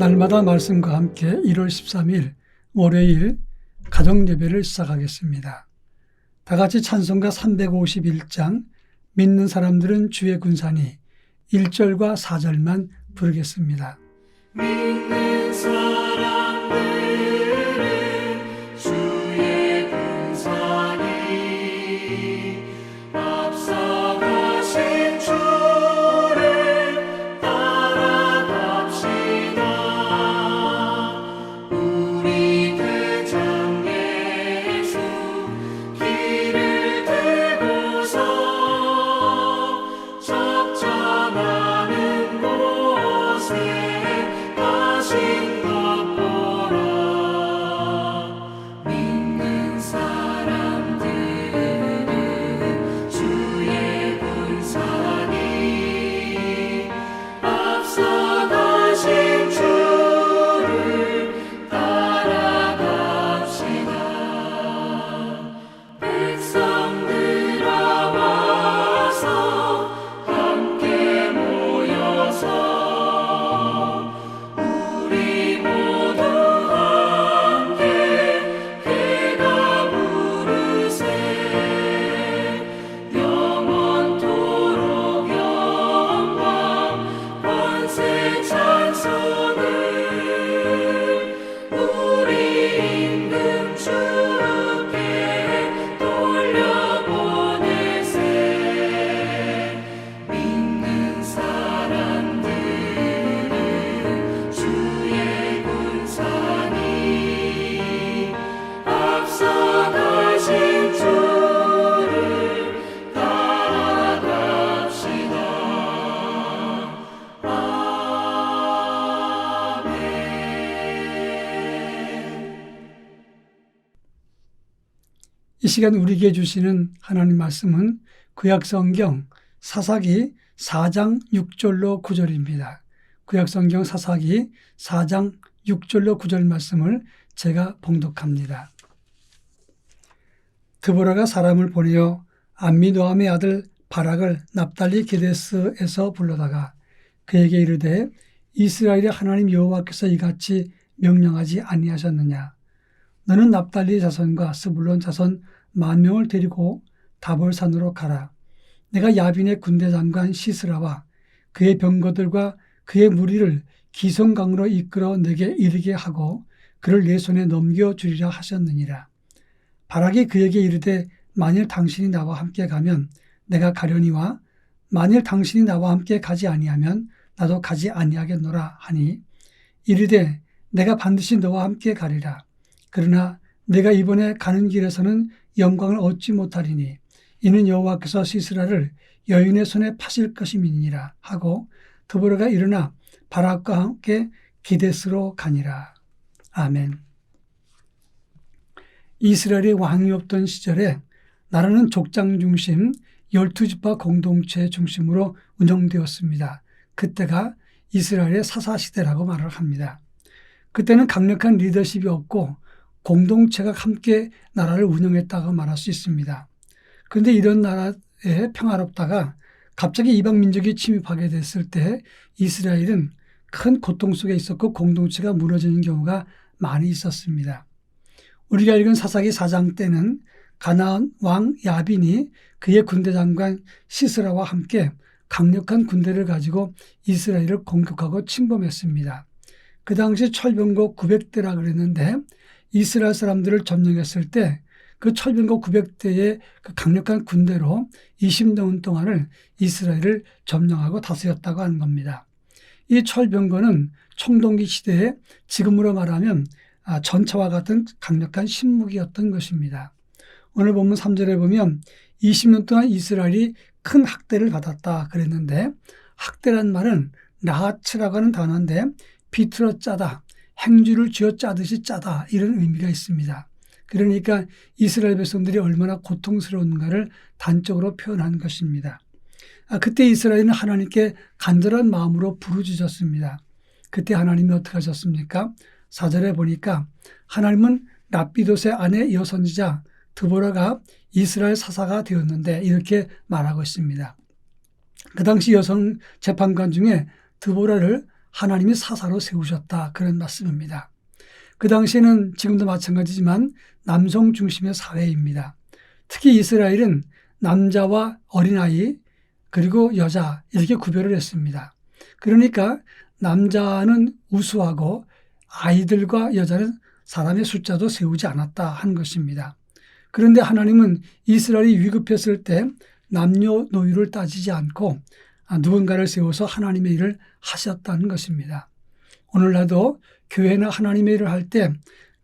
날마다 말씀과 함께 1월 13일 월요일 가정예배를 시작하겠습니다. 다같이 찬송가 351장 믿는 사람들은 주의 군사니 1절과 4절만 부르겠습니다. 믿는 사람들은 주의 군사니 앞서가신 주를 따라갑시다. 우리 대장 예수 길을 들고서 적장하는 곳에 가신 것 보라. 믿는 사람들은 주의 군사니 앞서가신 주를 따라갑시다. 백성들아 와서 함께 모여서 우리 모두 함께 귀가 부르세. 영원토록 영광 권세 찬송을 우리 임금 주께 돌려보내세. 믿는 사람들은 주의 군사니 앞서가신 주를 따라갑시다. 아멘. 이 시간 우리에게 주시는 하나님 말씀은 구약성경 사사기 4장 6절로 9절입니다. 구약성경 사사기 4장 6절로 9절 말씀을 제가 봉독합니다. 드보라가 사람을 보내어 암미노함의 아들 바락을 납달리 게데스에서 불러다가 그에게 이르되 이스라엘의 하나님 여호와께서 이같이 명령하지 아니하셨느냐. 너는 납달리 자손과 스불론 자손 10,000명을 데리고 다볼산으로 가라. 내가 야빈의 군대 장관 시스라와 그의 병거들과 그의 무리를 기송강으로 이끌어 내게 이르게 하고 그를 내 손에 넘겨주리라 하셨느니라. 바락이 그에게 이르되 만일 당신이 나와 함께 가면 내가 가려니와 만일 당신이 나와 함께 가지 아니하면 나도 가지 아니하겠노라 하니 이르되 내가 반드시 너와 함께 가리라. 그러나 내가 이번에 가는 길에서는 영광을 얻지 못하리니 이는 여호와께서 시스라를 여인의 손에 파실 것임이니라 하고 드보라가 일어나 바락과 함께 기데스로 가니라. 아멘. 이스라엘이 왕이 없던 시절에 나라는 족장 중심 12지파 공동체 중심으로 운영되었습니다. 그때가 이스라엘의 사사시대라고 말을 합니다. 그때는 강력한 리더십이 없고 공동체가 함께 나라를 운영했다고 말할 수 있습니다. 그런데 이런 나라에 평화롭다가 갑자기 이방 민족이 침입하게 됐을 때 이스라엘은 큰 고통 속에 있었고 공동체가 무너지는 경우가 많이 있었습니다. 우리가 읽은 사사기 4장 때는 가나안 왕 야빈이 그의 군대 장관 시스라와 함께 강력한 군대를 가지고 이스라엘을 공격하고 침범했습니다. 그 당시 철병거 900대라 그랬는데 이스라엘 사람들을 점령했을 때 그 철병거 900대의 그 강력한 군대로 20년 동안을 이스라엘을 점령하고 다스렸다고 하는 겁니다. 이 철병거는 청동기 시대에 지금으로 말하면 전차와 같은 강력한 신무기였던 것입니다. 오늘 본문 3절에 보면 20년 동안 이스라엘이 큰 학대를 받았다 그랬는데 학대란 말은 라하츠라고 하는 단어인데 비틀어 짜다, 행주를 쥐어 짜듯이 짜다 이런 의미가 있습니다. 그러니까 이스라엘 백성들이 얼마나 고통스러운가를 단적으로 표현한 것입니다. 그때 이스라엘은 하나님께 간절한 마음으로 부르짖었습니다. 그때 하나님이 어떻게 하셨습니까? 4절에 보니까 하나님은 랍비돗의 아내 여선지자 드보라가 이스라엘 사사가 되었는데 이렇게 말하고 있습니다. 그 당시 여성 재판관 중에 드보라를 하나님이 사사로 세우셨다. 그런 말씀입니다. 그 당시에는 지금도 마찬가지지만 남성 중심의 사회입니다. 특히 이스라엘은 남자와 어린아이 그리고 여자 이렇게 구별을 했습니다. 그러니까 남자는 우수하고 아이들과 여자는 사람의 숫자도 세우지 않았다 하는 것입니다. 그런데 하나님은 이스라엘이 위급했을 때 남녀노소를 따지지 않고 누군가를 세워서 하나님의 일을 하셨다는 것입니다. 오늘날도 교회나 하나님의 일을 할 때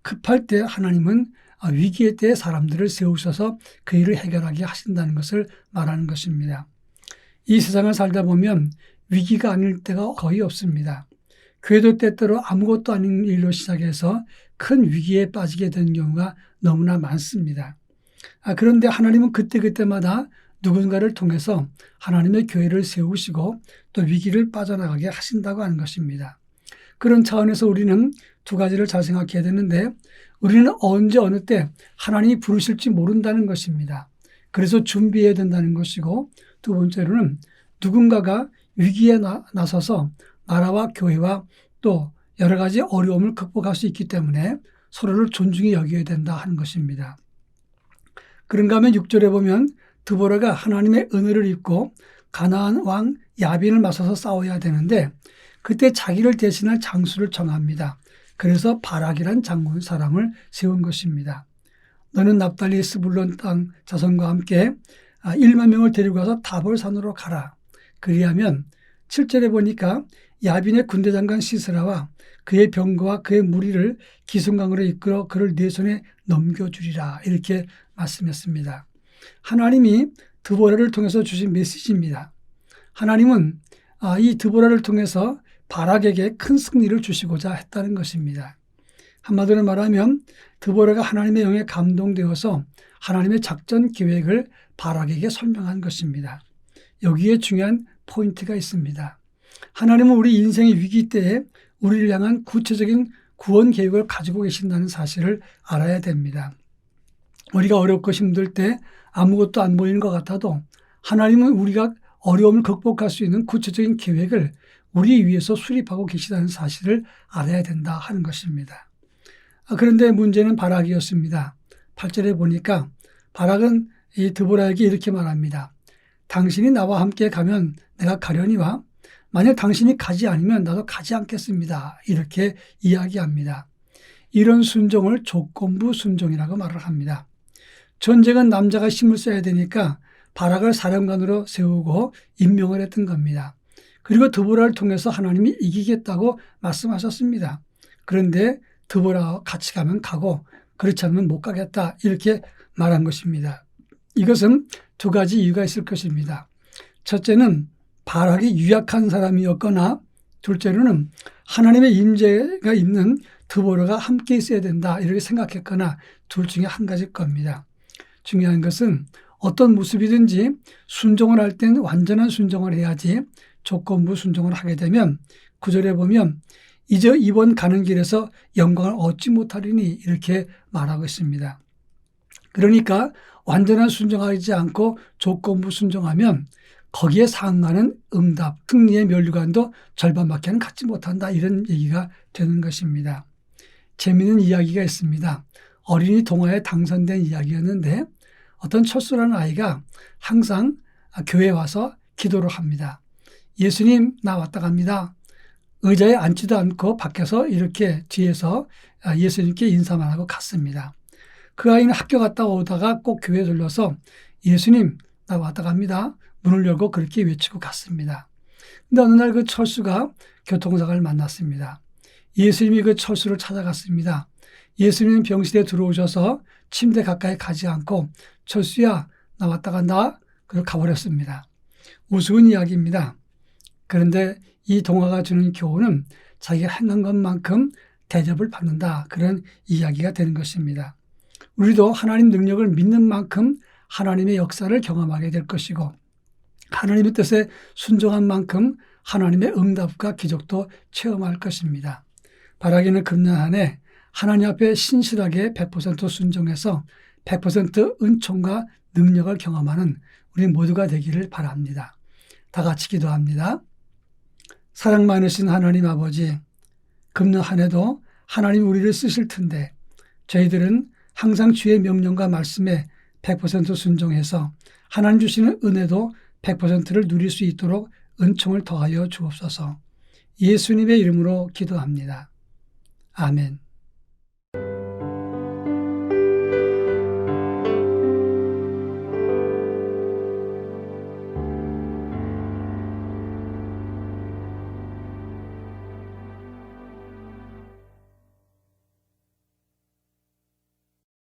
급할 때 하나님은 위기의 때에 사람들을 세우셔서 그 일을 해결하게 하신다는 것을 말하는 것입니다. 이 세상을 살다 보면 위기가 아닐 때가 거의 없습니다. 교회도 때때로 아무것도 아닌 일로 시작해서 큰 위기에 빠지게 되는 경우가 너무나 많습니다. 그런데 하나님은 그때그때마다 누군가를 통해서 하나님의 교회를 세우시고 또 위기를 빠져나가게 하신다고 하는 것입니다. 그런 차원에서 우리는 두 가지를 잘 생각해야 되는데 우리는 언제 어느 때 하나님이 부르실지 모른다는 것입니다. 그래서 준비해야 된다는 것이고 두 번째로는 누군가가 위기에 나서서 나라와 교회와 또 여러 가지 어려움을 극복할 수 있기 때문에 서로를 존중히 여겨야 된다 하는 것입니다. 그런가 하면 6절에 보면 드보라가 하나님의 은혜를 입고 가나안 왕 야빈을 맞서서 싸워야 되는데 그때 자기를 대신할 장수를 정합니다. 그래서 바락이란 장군 사람을 세운 것입니다. 너는 납달리 스불론 땅 자손과 함께 1만 명을 데리고 가서 다볼산으로 가라. 그리하면 7절에 보니까 야빈의 군대장관 시스라와 그의 병거와 그의 무리를 기슭강으로 이끌어 그를 네 손에 넘겨주리라. 이렇게 말씀했습니다. 하나님이 드보라를 통해서 주신 메시지입니다. 하나님은 이 드보라를 통해서 바락에게 큰 승리를 주시고자 했다는 것입니다. 한마디로 말하면 드보라가 하나님의 영에 감동되어서 하나님의 작전 계획을 바락에게 설명한 것입니다. 여기에 중요한 포인트가 있습니다. 하나님은 우리 인생의 위기 때에 우리를 향한 구체적인 구원 계획을 가지고 계신다는 사실을 알아야 됩니다. 우리가 어렵고 힘들 때 아무것도 안 보이는 것 같아도 하나님은 우리가 어려움을 극복할 수 있는 구체적인 계획을 우리 위해서 수립하고 계시다는 사실을 알아야 된다 하는 것입니다. 그런데 문제는 바락이었습니다. 8절에 보니까 바락은 이 드보라에게 이렇게 말합니다. 당신이 나와 함께 가면 내가 가려니와 만약 당신이 가지 않으면 나도 가지 않겠습니다. 이렇게 이야기합니다. 이런 순종을 조건부 순종이라고 말을 합니다. 전쟁은 남자가 힘을 써야 되니까 바락을 사령관으로 세우고 임명을 했던 겁니다. 그리고 드보라를 통해서 하나님이 이기겠다고 말씀하셨습니다. 그런데 드보라와 같이 가면 가고 그렇지 않으면 못 가겠다 이렇게 말한 것입니다. 이것은 두 가지 이유가 있을 것입니다. 첫째는 바락이 유약한 사람이었거나 둘째로는 하나님의 임재가 있는 드보라가 함께 있어야 된다 이렇게 생각했거나 둘 중에 한 가지일 겁니다. 중요한 것은 어떤 모습이든지 순종을 할 땐 완전한 순종을 해야지 조건부 순종을 하게 되면 9절에 보면 이제 이번 가는 길에서 영광을 얻지 못하리니 이렇게 말하고 있습니다. 그러니까 완전한 순종하지 않고 조건부 순종하면 거기에 상응하는 응답, 승리의 면류관도 절반밖에는 갖지 못한다 이런 얘기가 되는 것입니다. 재미있는 이야기가 있습니다. 어린이 동화에 당선된 이야기였는데 어떤 철수라는 아이가 항상 교회에 와서 기도를 합니다. 예수님 나 왔다 갑니다. 의자에 앉지도 않고 밖에서 이렇게 뒤에서 예수님께 인사만 하고 갔습니다. 그 아이는 학교 갔다 오다가 꼭 교회에 들러서 예수님 나 왔다 갑니다. 문을 열고 그렇게 외치고 갔습니다. 근데 어느 날 그 철수가 교통사고를 만났습니다. 예수님이 그 철수를 찾아갔습니다. 예수님 병실에 들어오셔서 침대 가까이 가지 않고 철수야 나 왔다 간다. 그리고 가버렸습니다. 우스운 이야기입니다. 그런데 이 동화가 주는 교훈은 자기가 행한 것만큼 대접을 받는다. 그런 이야기가 되는 것입니다. 우리도 하나님 능력을 믿는 만큼 하나님의 역사를 경험하게 될 것이고 하나님의 뜻에 순종한 만큼 하나님의 응답과 기적도 체험할 것입니다. 바라기는 금년 한 해 하나님 앞에 신실하게 100% 순종해서 100% 은총과 능력을 경험하는 우리 모두가 되기를 바랍니다. 다 같이 기도합니다. 사랑 많으신 하나님 아버지, 금년 한 해도 하나님 우리를 쓰실 텐데 저희들은 항상 주의 명령과 말씀에 100% 순종해서 하나님 주시는 은혜도 100%를 누릴 수 있도록 은총을 더하여 주옵소서. 예수님의 이름으로 기도합니다. 아멘.